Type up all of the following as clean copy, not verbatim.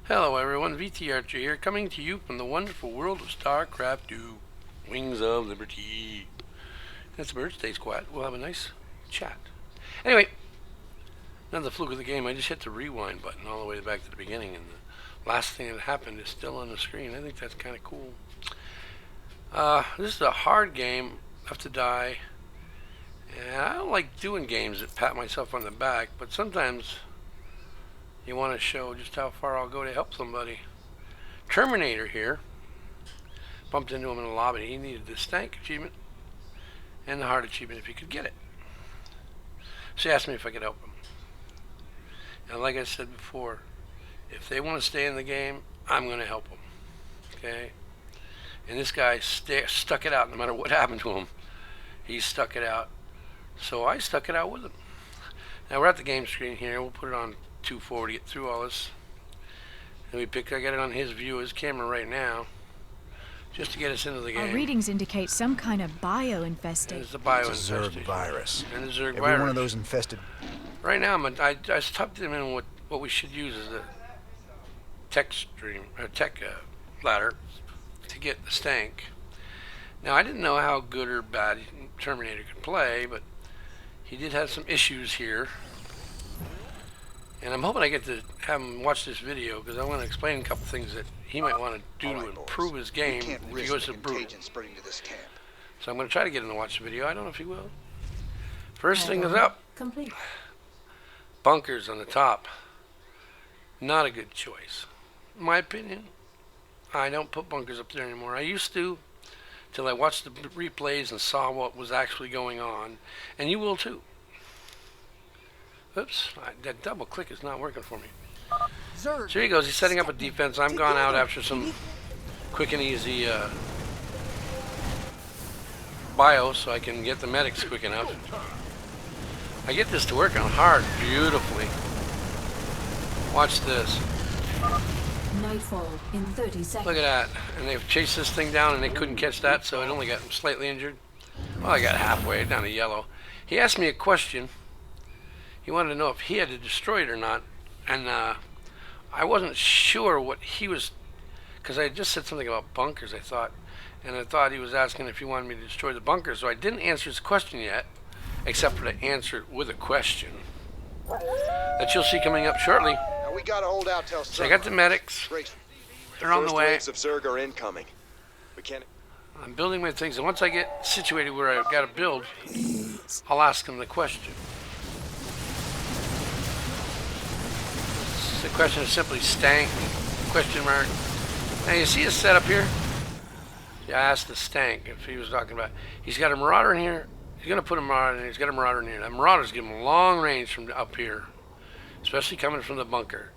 Hello everyone, MrVtArcher here, coming to you from the wonderful world of Starcraft 2, Wings of Liberty. As the bird stays quiet, we'll have a nice chat. Anyway, another fluke of the game, I just hit the rewind button all the way back to the beginning, and the last thing that happened is still on the screen. I think that's kind of cool. This is a hard game, have to die, and I don't like doing games that pat myself on the back, but sometimes you want to show just how far I'll go to help somebody. Terminator here. Bumped into him in the lobby. He needed the Stank achievement and the Heart achievement if he could get it. So he asked me if I could help him. And like I said before, if they want to stay in the game, I'm going to help them. Okay? And this guy stuck it out no matter what happened to him. He stuck it out. So I stuck it out with him. Now we're at the game screen here. We'll put it on 240 to get through all this. And I got it on his view, his camera right now, just to get us into the game. Our readings indicate some kind of bio-infestation. It's a bio-infestation. Zerg virus. And the Zerg Every virus. one of those infested. Right now, I tucked him in what we should use as a tech ladder to get the Stank. Now, I didn't know how good or bad Terminator could play, but he did have some issues here. And I'm hoping I get to have him watch this video because I want to explain a couple things that he might want to do to improve his game if he goes to brutal. So I'm going to try to get him to watch the video. I don't know if he will. First thing is up. Complete. Bunkers on the top. Not a good choice. In my opinion, I don't put bunkers up there anymore. I used to, till I watched the replays and saw what was actually going on. And you will too. Oops, that double click is not working for me. So here he goes, he's setting up a defense. I'm gone out after some quick and easy bio so I can get the medics quick enough. I get this to work on hard beautifully. Watch this. Nightfall in 30 seconds. Look at that. And they've chased this thing down and they couldn't catch that, so it only got slightly injured. Well, I got halfway down to yellow. He asked me a question. He wanted to know if he had to destroy it or not, and I wasn't sure what he was, because I had just said something about bunkers, I thought he was asking if he wanted me to destroy the bunkers, so I didn't answer his question yet, except for to answer it with a question that you'll see coming up shortly. Now we gotta hold out till So I got the medics, they're on the way. Waves of Zerg are incoming. We can't. I'm building my things, and once I get situated where I've got to build, I'll ask him the question. The question is simply Stank, question mark. Now you see his setup here? Yeah, I asked the Stank if he was talking about. He's got a Marauder in here. He's going to put a Marauder in here. He's got a Marauder in here. That Marauder's giving him long range from up here, especially coming from the bunker.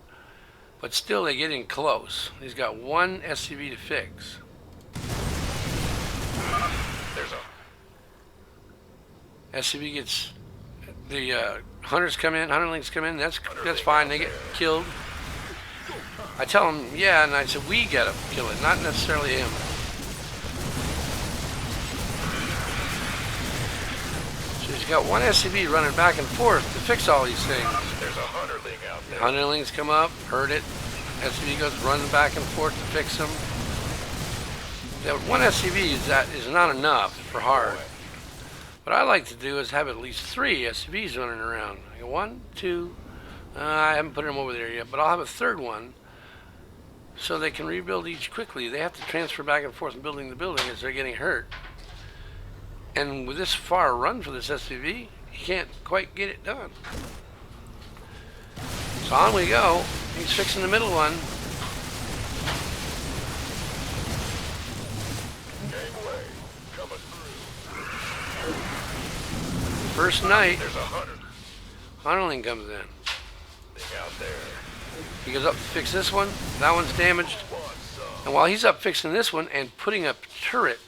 But still, they get in close. He's got one SCV to fix. There's a SCV gets the hunters come in, hunterlings come in. That's fine. They get killed. I tell him, yeah, and I said we gotta kill it, not necessarily him. So he's got one SCV running back and forth to fix all these things. there's a hunterling out there. Hunterlings come up, hurt it. SCV goes running back and forth to fix them. That one SCV is not enough for hard. What I like to do is have at least 3 SCVs running around. I go 1, 2. I haven't put them over there yet, but I'll have a third one so they can rebuild each quickly. They have to transfer back and forth and building the building as they're getting hurt. And with this far run for this SCV, you can't quite get it done. So on we go. He's fixing the middle one. Gangway coming through. First night, There's a hunterling comes in. thing out there. He goes up to fix this one. That one's damaged. And while he's up fixing this one and putting up turret,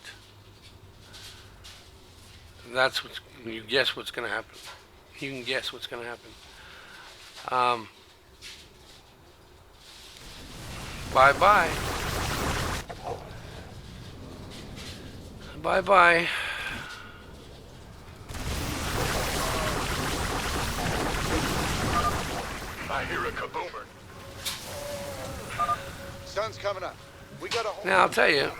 that's what's, you guess what's going to happen. You can guess what's going to happen. Bye-bye. Bye-bye. I hear a kaboomer. Sun's coming up. We gotta hold. Now I'll tell you.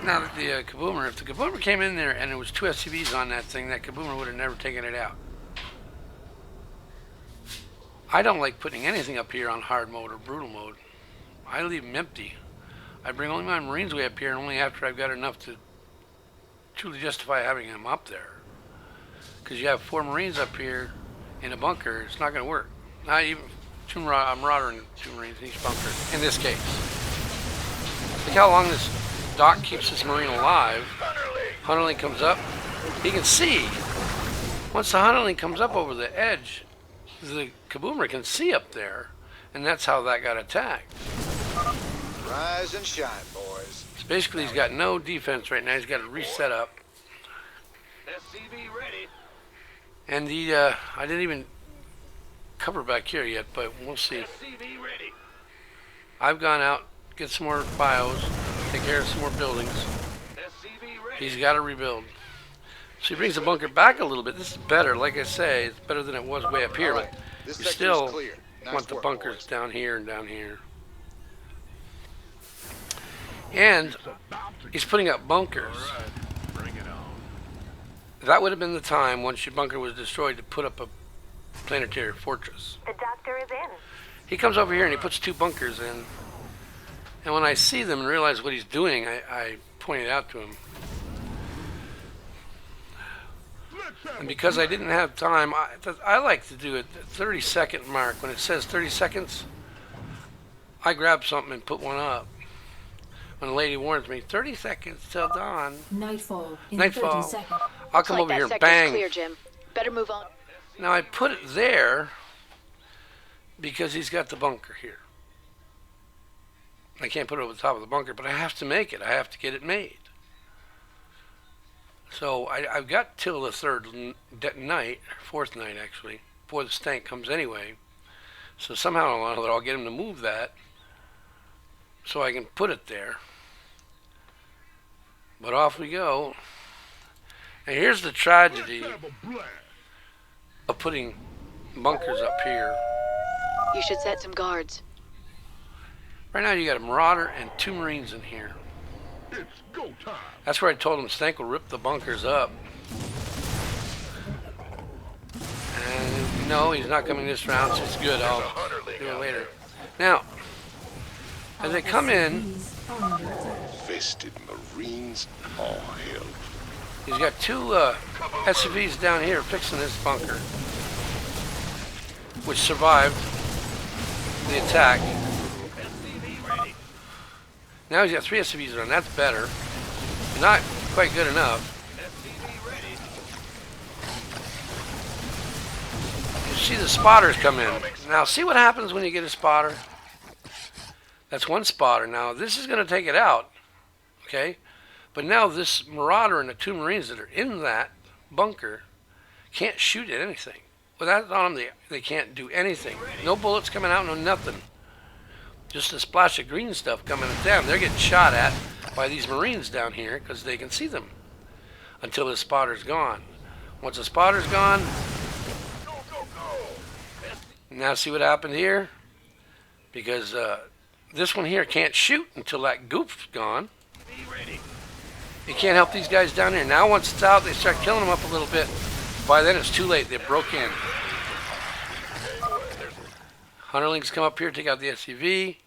Now that the kaboomer, if the kaboomer came in there and there was 2 SCVs on that thing, that kaboomer would have never taken it out. I don't like putting anything up here on hard mode or brutal mode. I leave them empty. I bring only my Marines way up here, and only after I've got enough to truly justify having them up there. Because you have 4 Marines up here in a bunker, it's not going to work. Not even a Marauder and 2 Marines in each bunker, in this case. Look how long this Doc keeps this Marine alive. Hunterling comes up. He can see. Once the Hunterling comes up over the edge, the kaboomer can see up there, and that's how that got attacked. Rise and shine, boys. So basically, he's got no defense right now. He's got to reset up. SCV ready. And I didn't even cover back here yet, but we'll see. SCV ready. I've gone out, get some more bios, take care of some more buildings. SCV ready. He's got to rebuild. So he brings the bunker back a little bit. This is better. Like I say, it's better than it was way up here, All right, but this you sector's still clear. Nice want the work, bunkers boys. down here and down here. And he's putting up bunkers. Bring it on. That would have been the time, once your bunker was destroyed, to put up a planetary fortress. The doctor is in. He comes over here and he puts 2 bunkers in. And when I see them and realize what he's doing, I point it out to him. And because I didn't have time, I like to do it at 30-second mark. When it says 30 seconds, I grab something and put one up. When the lady warns me, 30 seconds till dawn, Nightfall in Nightfall. 30 seconds. I'll come over here and bang. Clear, Jim. Better move on. Now I put it there because he's got the bunker here. I can't put it over the top of the bunker, but I have to make it. I have to get it made. So I've got till the 3rd night, 4th night actually, before the Stank comes anyway. So somehow or another I'll get him to move that so I can put it there. But off we go. And here's the tragedy of putting bunkers up here. You should set some guards. Right now you got a Marauder and 2 Marines in here. It's go time. That's where I told him Stank will rip the bunkers up. And no, he's not coming this round, so it's good. I'll do it later. Now, as they come in, SCVs under attack. Fisted Marines, all hell. he's got 2 SCVs down here fixing this bunker, which survived the attack. SCV ready. Now he's got 3 SCVs on. That's better. Not quite good enough. SCV ready. You see the spotters come in. Now see what happens when you get a spotter? That's 1 spotter. Now this is going to take it out. Okay? But now this Marauder and the 2 Marines that are in that bunker can't shoot at anything. With that on them, they can't do anything. No bullets coming out, no nothing. Just a splash of green stuff coming at them. They're getting shot at by these Marines down here because they can see them until the spotter's gone. Once the spotter's gone, Go, go, go. now see what happened here? Because this one here can't shoot until that goof's gone. Be ready. You can't help these guys down here. Now once it's out, they start killing them up a little bit. By then it's too late. They broke in. Hunterlings come up here, take out the SCV.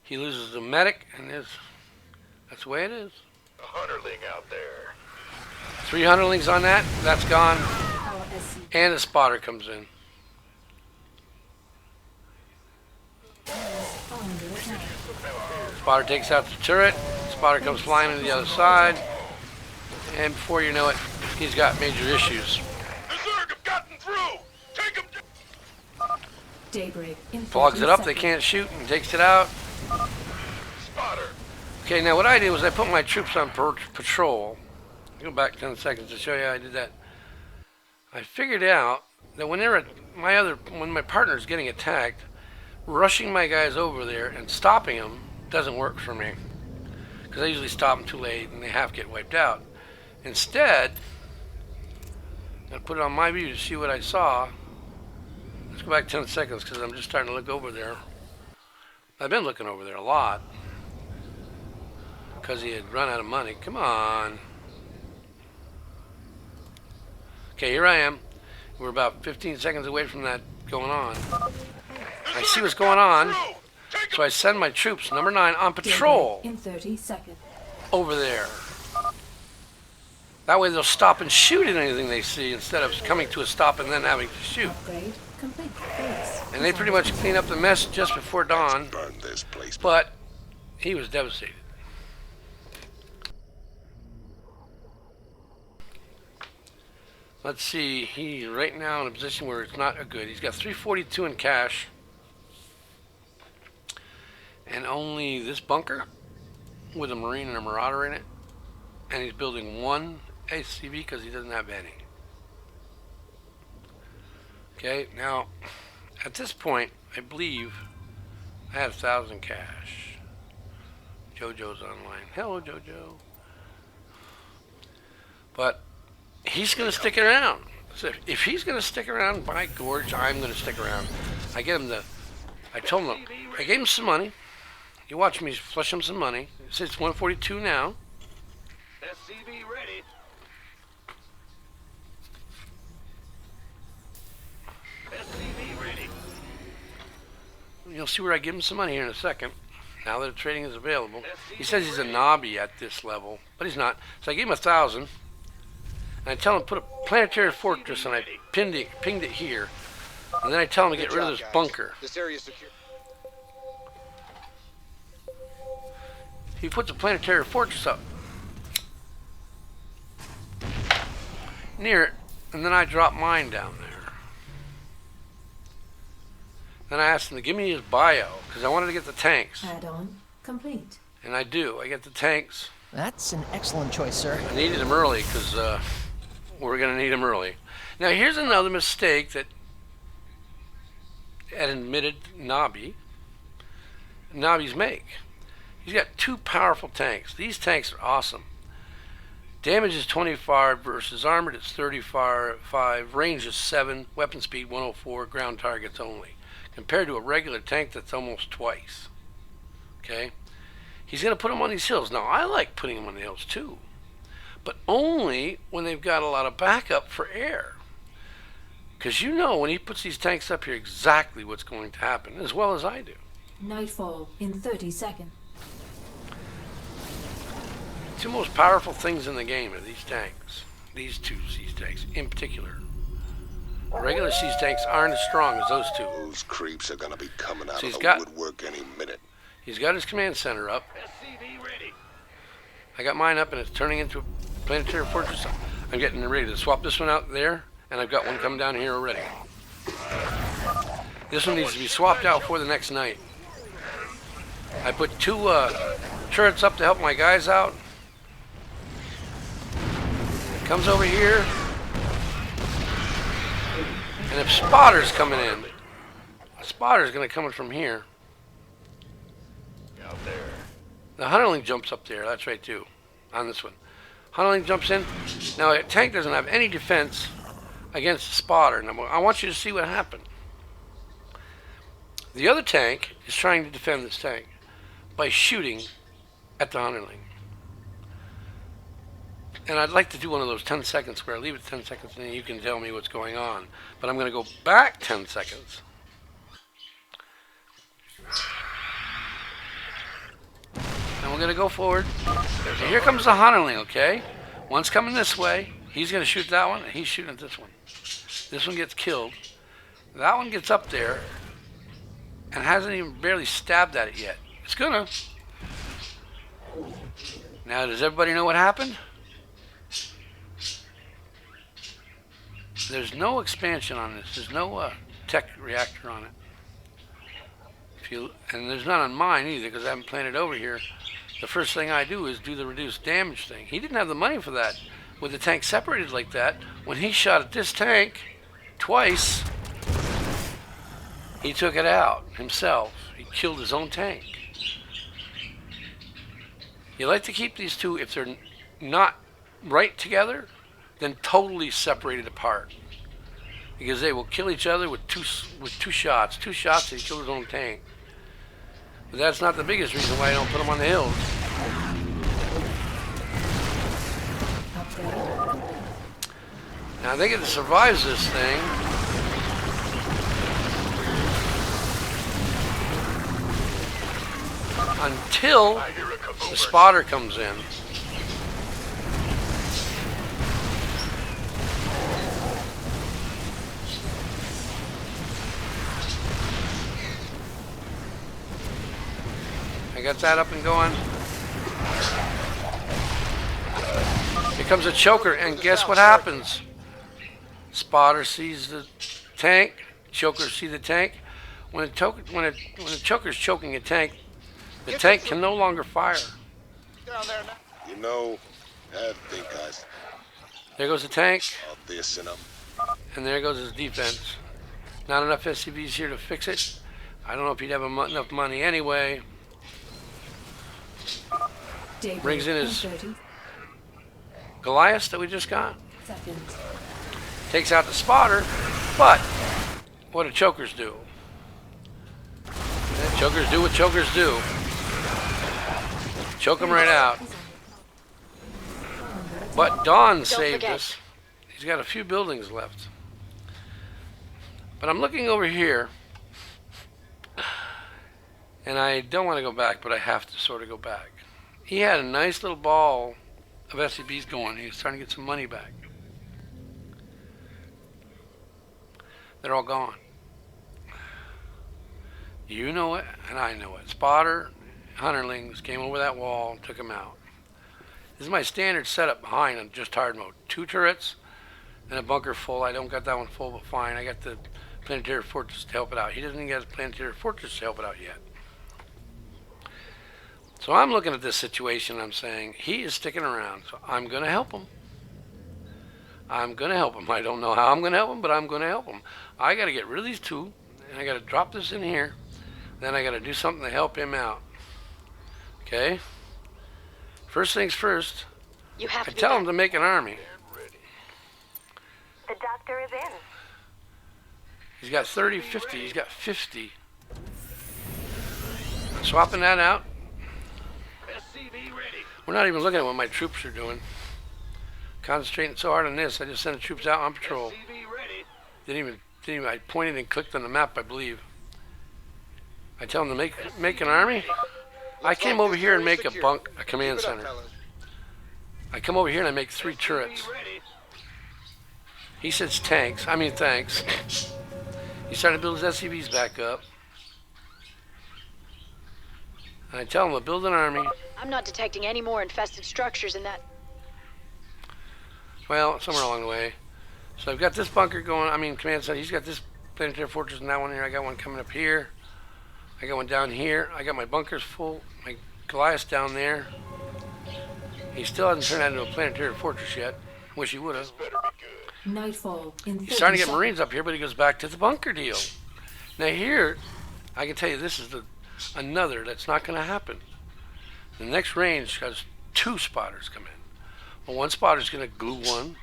He loses the medic, and that's the way it is. A hunterling out there. 3 Hunterlings on that. That's gone. Our SCV And a spotter comes in. under attack. Spotter takes out the turret. Spotter comes flying to the other side. And before you know it, he's got major issues. The Zerg have gotten through. Take them down. Daybreak in 30 Plugs it up, they seconds. can't shoot, and takes it out. Spotter. Okay, now what I did was I put my troops on patrol. Go back 10 seconds to show you how I did that. I figured out that when my partner's getting attacked, rushing my guys over there and stopping them doesn't work for me. Because I usually stop them too late and they half get wiped out. Instead, I put it on my view to see what I saw. Let's go back 10 seconds because I'm just starting to look over there. I've been looking over there a lot. because he had run out of money. Come on. Okay, here I am. We're about 15 seconds away from that going on. I see what's going on, so I send my troops, number 9, on patrol In 30 seconds. over there. That way they'll stop and shoot at anything they see instead of coming to a stop and then having to shoot. Upgrade complete. Base. And they pretty much clean up the mess just before dawn, Burn this place. but he was devastated. Let's see, he's right now in a position where it's not a good. He's got 342 in cash. And only this bunker with a Marine and a Marauder in it. And he's building one ACV because he doesn't have any. Okay, now at this point, I believe I had 1,000 cash. JoJo's online. Hello, JoJo. But he's going to stick around. So if he's going to stick around, by Gorge, I'm going to stick around. I get him I told him, I gave him some money. You watch me flush him some money. It's 142 now. SCV ready. SCV ready. You'll see where I give him some money here in a second. Now that the trading is available. He says he's a knobby at this level, but he's not. So I gave him 1,000. And I tell him to put a planetary fortress, and I pinged it here. And then I tell him to get rid of this bunker. This area is secure. He puts a planetary fortress up near it, and then I drop mine down there. Then I asked him to give me his bio, because I wanted to get the tanks. Add-on complete. And I do. I get the tanks. That's an excellent choice, sir. I needed them early, because we're going to need them early. Now, here's another mistake that an admitted knobbies make. He's got 2 powerful tanks. These tanks are awesome. Damage is 25 versus armored, it's 35, range is 7, weapon speed 104, ground targets only. Compared to a regular tank that's almost twice. Okay? He's going to put them on these hills. Now, I like putting them on the hills too. But only when they've got a lot of backup for air. Because you know when he puts these tanks up here exactly what's going to happen, as well as I do. Nightfall in 30 seconds. 2 most powerful things in the game are these tanks. These 2 siege tanks in particular. Regular siege tanks aren't as strong as those 2. Those creeps are gonna be coming out So of he's the got- woodwork any minute. He's got his command center up. SCV ready. I got mine up and it's turning into a planetary fortress. I'm getting ready to swap this one out there, and I've got one coming down here already. This one needs to be swapped out for the next night. I put 2 turrets up to help my guys out. Comes over here. And if spotter's coming in, a spotter's going to come in from here. Out there. The hunterling jumps up there. That's right too, on this one. Hunterling jumps in. Now a tank doesn't have any defense against a spotter. Now I want you to see what happened. The other tank is trying to defend this tank by shooting at the hunterling. And I'd like to do one of those 10 seconds where I leave it 10 seconds and then you can tell me what's going on. But I'm going to go back 10 seconds. And we're going to go forward. And here comes the hunterling, okay? One's coming this way. He's going to shoot that one, and he's shooting at this one. This one gets killed. That one gets up there and hasn't even barely stabbed at it yet. It's gonna. Now, does everybody know what happened? There's no expansion on this. There's no tech reactor on it. And there's none on mine either because I haven't planted over here. The first thing I do is do the reduced damage thing. He didn't have the money for that. With the tank separated like that, when he shot at this tank twice, he took it out himself. He killed his own tank. You like to keep these two, if they're not right together, then totally separated apart. Because they will kill each other with two shots. 2 shots, he killed his own tank. But that's not the biggest reason why I don't put them on the hills. Now I think it survives this thing. Until I hear a kaboom. the spotter comes in. I got that up and going. Here comes a choker, and guess what happens? Spotter sees the tank. Choker see the tank. When a choker's choking a tank, the tank can no longer fire. Down there now. You know, I think I There goes the tank, saw this in 'em. and there goes his defense. Not enough SCVs here to fix it. I don't know if he'd have enough money anyway. Daybreak Brings in in his 30 Goliath that we just got. seconds. Takes out the spotter, but what do chokers do? Chokers do what chokers do. Choke them right out. But Dawn saved forget. us. He's got a few buildings left. But I'm looking over here, and I don't want to go back, but I have to sort of go back. He had a nice little ball of SCBs going. He was trying to get some money back. They're all gone. You know it, and I know it. Spotter, Hunterlings came over that wall and took him out. This is my standard setup behind on just hard mode. 2 turrets and a bunker full. I don't got that one full, but fine. I got the Planetary Fortress to help it out. He doesn't even get the Planetary Fortress to help it out yet. So I'm looking at this situation, I'm saying, he is sticking around, so I'm going to help him. I'm going to help him. I don't know how I'm going to help him, but I'm going to help him. I got to get rid of these 2, and I got to drop this in here. Then I got to do something to help him out. Okay? First things first, You have I to be tell back. him to make an army. The doctor is in. He's got 30, 50. He's got 50. Swapping that out. SCV ready. We're not even looking at what my troops are doing. Concentrating so hard on this, I just sent the troops out on patrol. SCV ready. Didn't even, I pointed and clicked on the map, I believe. I tell him to make an army. I came over here and make a command Keep it up, center. fellas. I come over here and I make 3 turrets. SCV ready. He says thanks. He's starting to build his SCVs back up. And I tell him to build an army. I'm not detecting any more infested structures in that. Well, somewhere along the way. So I've got this bunker going. Command center. He's got this Planetary Fortress and that one here. I got one coming up here. I got one down here. I got my bunkers full. My Goliath down there. He still hasn't turned that into a Planetary Fortress yet. Wish he would have. Better be good. Nightfall in 30 He's starting to get seconds. Marines up here, but he goes back to the bunker deal. Now here, I can tell you this is another that's not going to happen. The next range has 2 spotters come in. Well, one spotter's going to glue one,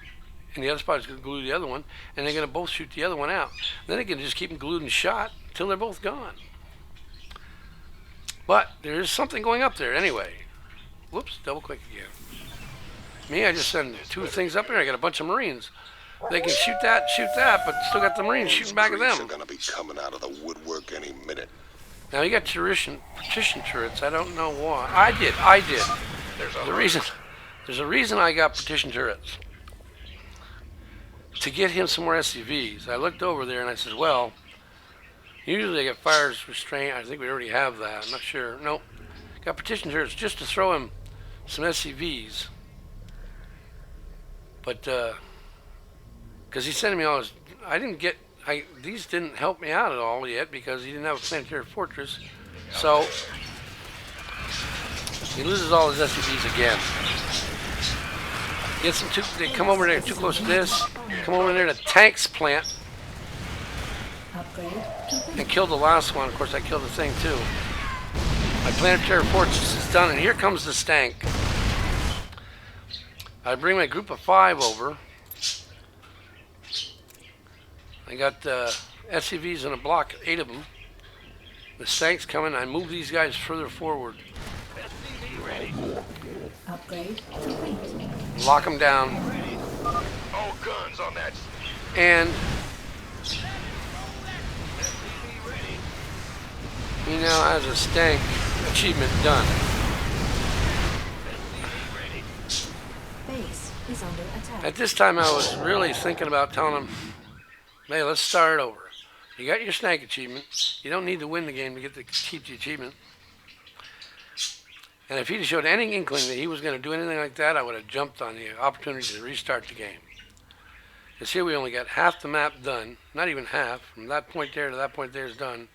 and the other spotter's going to glue the other one, and they're going to both shoot the other one out. Then they can just keep them glued and shot until they're both gone. But there is something going up there anyway. Whoops, double click again. Me, I just send 2 things up there. I got a bunch of Marines. They can shoot that, but still got the Marines shooting back at Creeps them. are gonna be coming out of the woodwork any minute. Now you got partition turrets. I don't know why. I did. There's a reason I got partition turrets. To get him some more SCVs. I looked over there and I said, well, usually they get fires restraint. I think we already have that. I'm not sure. Nope. Got partition turrets just to throw him some SCVs. But because he's sending me all his, these didn't help me out at all yet because he didn't have a Planetary Fortress. So he loses all his SCVs again. Gets them they come over there too close to this. Come over there to Tank's plant Upgrade complete. and kill the last one. Of course, I killed the thing too. My Planetary Fortress is done, and here comes the Stank. I bring my group of 5 over. I got SCVs in a block, 8 of them. The Stank's coming. I move these guys further forward. SCV ready. Upgrade complete. Lock them down. All guns on that. And he now has a Stank achievement done. Base is under attack. At this time, I was really thinking about telling him, hey, let's start over. You got your Stank achievement. You don't need to win the game to get to keep the achievement. And if he'd showed any inkling that he was going to do anything like that, I would have jumped on the opportunity to restart the game. Because here we only got half the map done. Not even half. From that point there to that point there is done.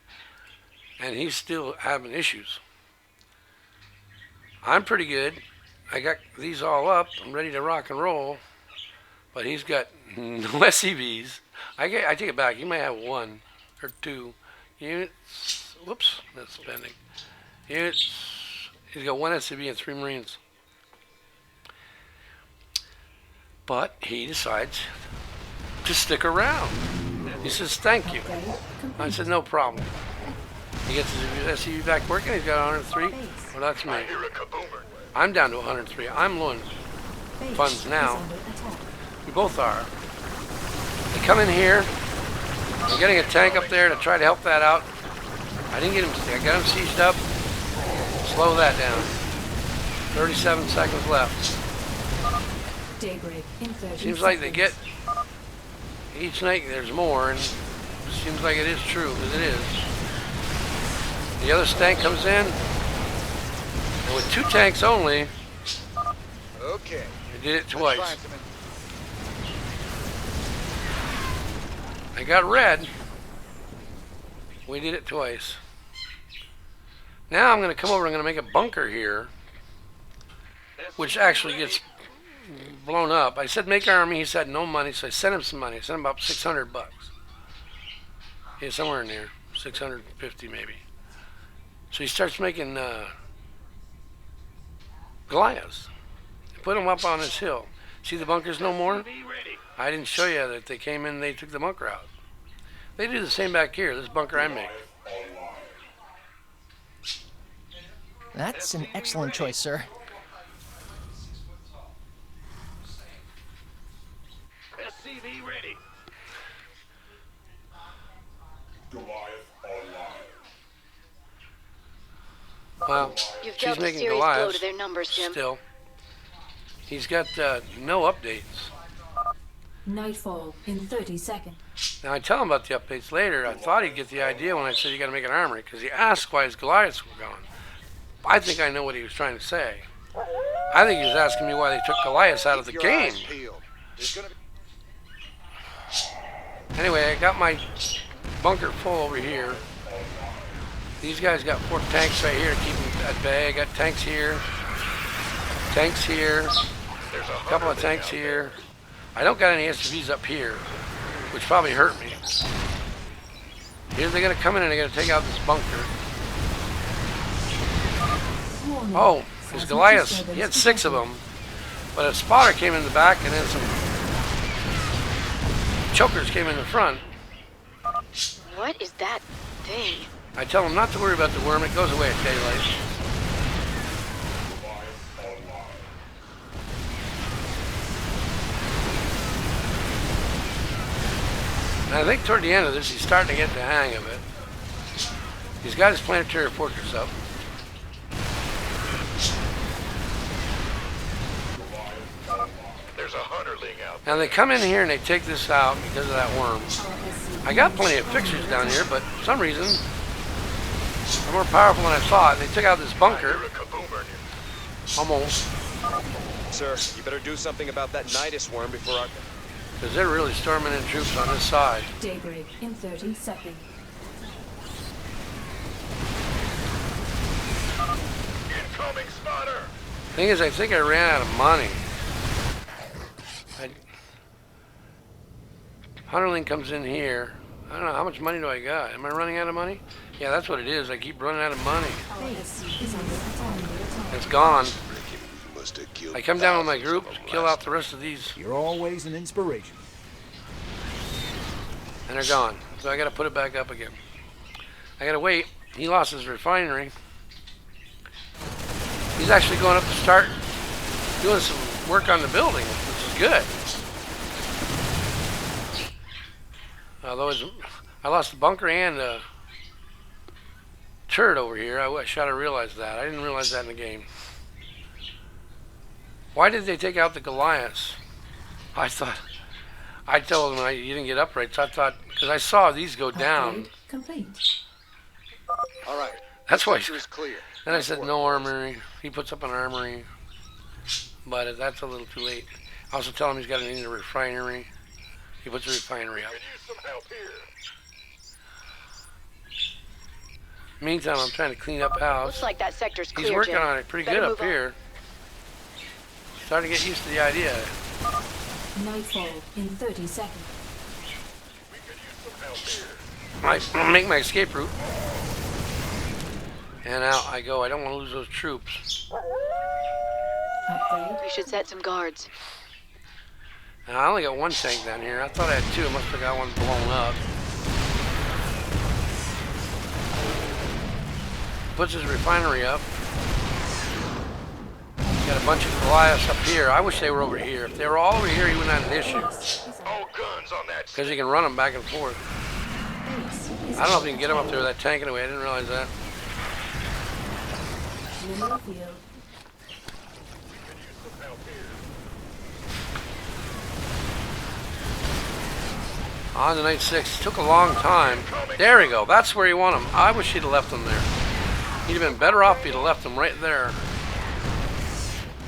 And he's still having issues. I'm pretty good. I got these all up. I'm ready to rock and roll. But he's got no SCVs. I take it back. He may have 1 or 2 units. Whoops, that's spending. Units. He's got 1 SCV and 3 Marines. But he decides to stick around. He says, thank you. Upgrade complete. I said, no problem. He gets his SCV back working. He's got 103. Well, that's me. I hear a kaboomer. I'm down to 103. I'm low in Base funds now. is under attack. We both are. They come in here. I'm getting a tank up there to try to help that out. I didn't get him. I got him sieged up. Slow that down. 37 seconds left. Daybreak in 30 Seems like they get seconds. each night there's more, and it seems like it is true, because it is. The other Stank comes in, and with 2 tanks only, Okay. they did it Let's twice. find some in- I got red. We did it twice. Now I'm going to come over and I'm going to make a bunker here, which actually gets blown up. I said make army. He said no money, so I sent him some money. I sent him about 600 bucks. Yeah, somewhere in there, 650 maybe. So he starts making Goliaths. Put them up on this hill. See the bunkers no more? I didn't show you that they came in, they took the bunker out. They do the same back here, this bunker I make. That's an excellent choice, sir. SCV ready. Well, You've she's dealt a making serious blow Goliaths to their numbers, Jim. still. He's got no updates. Nightfall in 30 seconds. Now I tell him about the updates later. I thought he'd get the idea when I said you got to make an armory, because he asked why his Goliaths were gone. I think I know what he was trying to say. I think he was asking me why they took Goliaths out of the Keep your game. eyes peeled. There's gonna be Anyway, I got my bunker full over here. These guys got 4 tanks right here to keep them at bay. I got tanks here, a There's a couple of tanks here. I don't got any SUVs up here, which probably hurt me. Here they're gonna come in and they're gonna take out this bunker. Warning. Oh, his Seismic Goliaths, disturbance he had 6 of detected. them, but a spotter came in the back and then some chokers came in the front. What is that thing? I tell them not to worry about the worm, it goes away at daylight. And I think toward the end of this, he's starting to get the hang of it. He's got his planetary fortress up. There's a hunterling out. Now they come in here and they take this out because of that worm. I got plenty of fixtures down here, but for some reason, they're more powerful than I thought. They took out this I bunker, hear a kaboomer. almost, Sir, you better do something about that nidus worm before I... because they're really storming in troops on this side. Daybreak in 30 seconds. Incoming spotter. Thing is, I think I ran out of money. Hunterling comes in here. I don't know, how much money do I got? Am I running out of money? Yeah, that's what it is. I keep running out of money. Base is under attack. It's gone. You must have killed I come down with my thousands group, of them kill last out the rest of these, You're always an inspiration. and they're gone. So I gotta put it back up again. I gotta wait. He lost his refinery. He's actually going up to start doing some work on the building, which is good. Although I lost the bunker and the turret over here. I wish I'd have realized that. I didn't realize that in the game. Why did they take out the Goliaths? I told them you didn't get upright, so I thought, because I saw these go down. Upgrade complete. All right. That's why. Sector is clear. Then I Nice said work. no armory. He puts up an armory, but that's a little too late. I also tell him he's got to need a refinery. He puts a refinery up. Could use some help here. Meantime, I'm trying to clean up house. Looks like that sector's clear, He's working Jim. on it pretty Better good up move on. here. Starting to get used to the idea. Nightfall in 30 seconds. We could use some help here. I make my escape route. And out I go. I don't want to lose those troops. Upgrade. We should set some guards. Now, I only got one tank down here. I thought I had two. I must have got one blown up. Puts his refinery up. Got a bunch of Goliaths up here. I wish they were over here. If they were all over here, he wouldn't have an issue. All guns on that. Because he can run them back and forth. Base is I don't know if you can get him up there with that tank anyway. I didn't realize that. Mineral field. On to night 6. Took a long time. There we go. That's where you want him. I wish he'd have left them there. He'd have been better off if he'd have left them right there.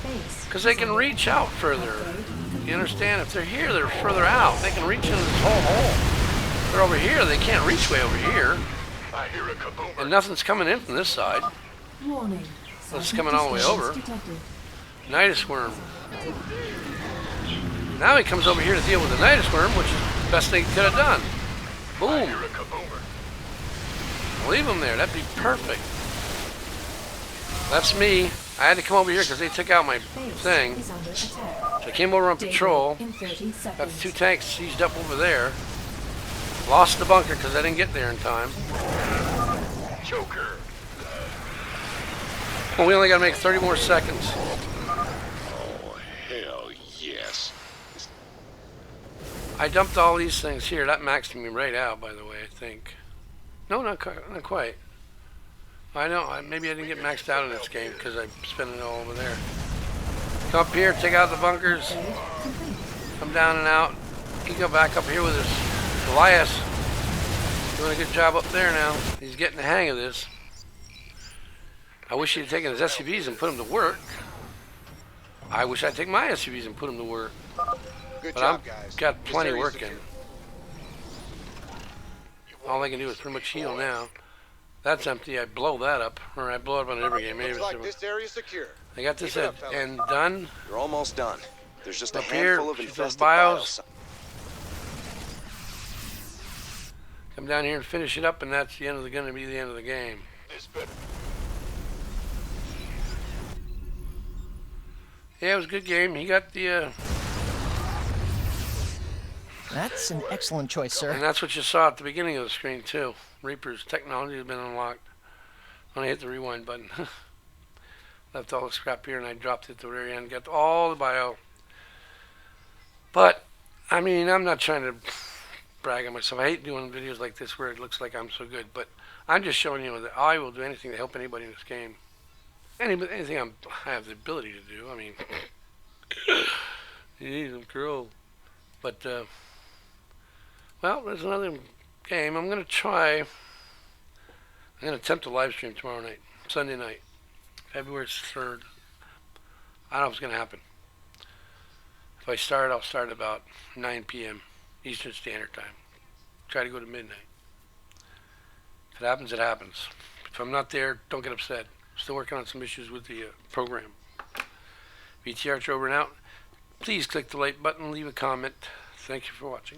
Base. Because they can reach out further. You understand? If they're here, they're further out. They can reach into this whole hole. They're over here. They can't reach way over here. I hear a kaboomer. And nothing's coming in from this side. Warning. Well, it's coming all the way over. Detected. Nidus worm. Now he comes over here to deal with the Nidus worm, which is the best thing he could have done. I Boom. hear a kaboomer. Leave him there. That'd be perfect. That's me. I had to come over here because they took out my Base thing. is under attack. So I came over on patrol. In 30 Got seconds. the two tanks seized up over there. Lost the bunker because I didn't get there in time. Joker. Well, we only got to make 30 more seconds. Oh, hell yes. I dumped all these things here. That maxed me right out, by the way, I think. No, not quite. I know. Maybe I didn't get maxed out in this game because I spent it all over there. Come up here, take out the bunkers. Come down and out. He go back up here with his Goliath. Doing a good job up there now. He's getting the hang of this. I wish he'd taken his SUVs and put them to work. I wish I'd take my SUVs and put them to work. Good But job, I've guys. got This plenty area's working. secure. All I can do is pretty much heal now. That's empty. I blow that up, or I blow it up on every game. Maybe Looks like this area's secure. I got this Keep it at up, fellas. end done. You're almost done. There's just a Up here, handful of shoot those infested bios. bios. Come down here and finish it up, and that's the end of going to be the end of the game. This better. Yeah, it was a good game. He got the, That's an excellent choice, and sir. that's what you saw at the beginning of the screen too. Reaper's technology has been unlocked. When I hit the rewind button, left all the scrap here, and I dropped it at the very end. Got all the bio. But I mean, I'm not trying to brag on myself. I hate doing videos like this where it looks like I'm so good, but I'm just showing you that I will do anything to help anybody in this game. Anything I have the ability to do. I mean, jeez, I'm cruel. But, well, there's another game. I'm going to attempt a live stream tomorrow night, Sunday night, February 3rd. I don't know if it's going to happen. If I start, I'll start about 9 p.m. Eastern Standard Time. Try to go to midnight. If it happens, it happens. If I'm not there, don't get upset. Still working on some issues with the program. MrVtArcher over and out. Please click the like button, leave a comment. Thank you for watching.